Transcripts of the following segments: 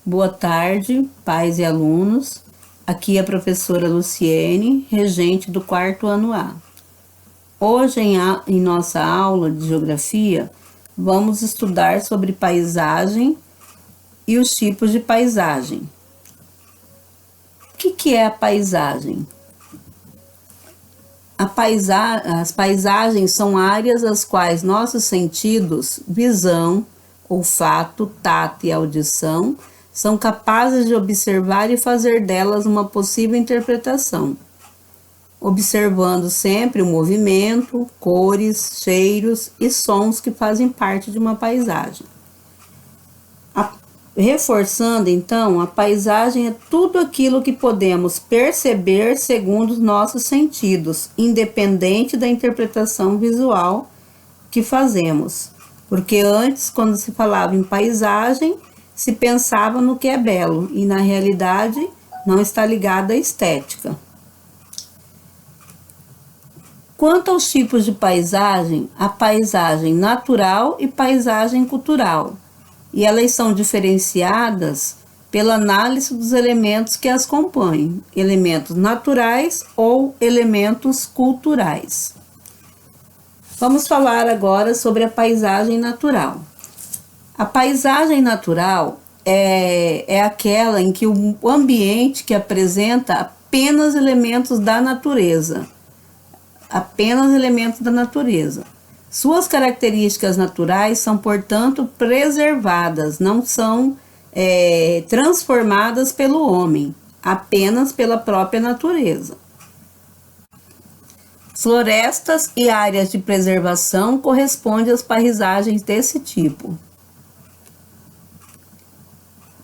Boa tarde, pais e alunos. Aqui é a professora Luciene, regente do 4º ano A. Hoje, em nossa aula de Geografia, vamos estudar sobre paisagem e os tipos de paisagem. O que é a paisagem? As paisagens são áreas às quais nossos sentidos, visão, olfato, tato e audição, são capazes de observar e fazer delas uma possível interpretação, observando sempre o movimento, cores, cheiros e sons que fazem parte de uma paisagem. Reforçando, então, a paisagem é tudo aquilo que podemos perceber segundo os nossos sentidos, independente da interpretação visual que fazemos. Porque antes, quando se falava em paisagem, se pensava no que é belo e, na realidade, não está ligado à estética. Quanto aos tipos de paisagem, há paisagem natural e paisagem cultural. E elas são diferenciadas pela análise dos elementos que as compõem, elementos naturais ou elementos culturais. Vamos falar agora sobre a paisagem natural. A paisagem natural é aquela em que o ambiente que apresenta apenas elementos da natureza. Apenas elementos da natureza. Suas características naturais são, portanto, preservadas, não são transformadas pelo homem, apenas pela própria natureza. Florestas e áreas de preservação correspondem às paisagens desse tipo.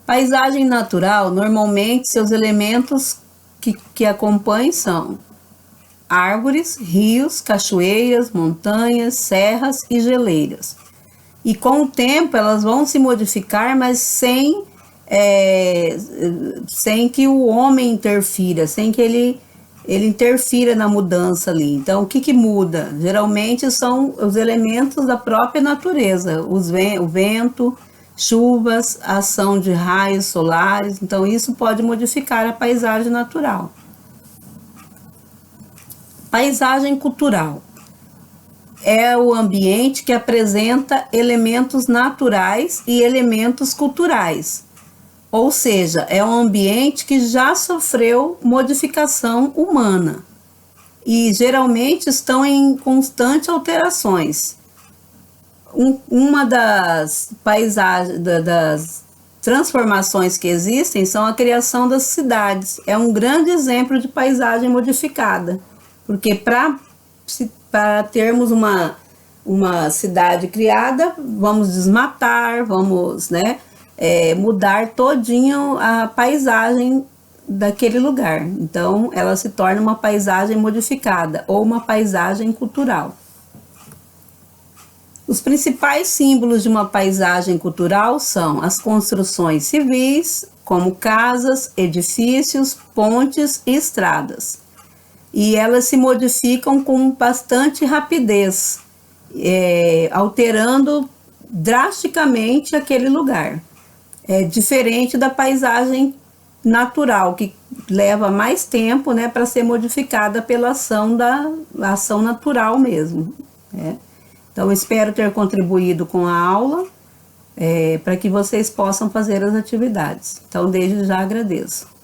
Paisagem natural, normalmente, seus elementos que acompanham são árvores, rios, cachoeiras, montanhas, serras e geleiras. E com o tempo elas vão se modificar, mas sem que o homem interfira, sem que ele interfira na mudança ali. Então, o que muda? Geralmente são os elementos da própria natureza, o vento, chuvas, a ação de raios solares. Então, isso pode modificar a paisagem natural. Paisagem cultural é o ambiente que apresenta elementos naturais e elementos culturais, ou seja, é um ambiente que já sofreu modificação humana e geralmente estão em constantes alterações. Uma das das transformações que existem são a criação das cidades. É um grande exemplo de paisagem modificada. Porque para termos uma cidade criada, vamos desmatar, vamos mudar todinho a paisagem daquele lugar. Então, ela se torna uma paisagem modificada ou uma paisagem cultural. Os principais símbolos de uma paisagem cultural são as construções civis, como casas, edifícios, pontes e estradas. E elas se modificam com bastante rapidez, alterando drasticamente aquele lugar. É diferente da paisagem natural, que leva mais tempo para ser modificada pela ação natural mesmo. Então, espero ter contribuído com a aula para que vocês possam fazer as atividades. Então, desde já agradeço.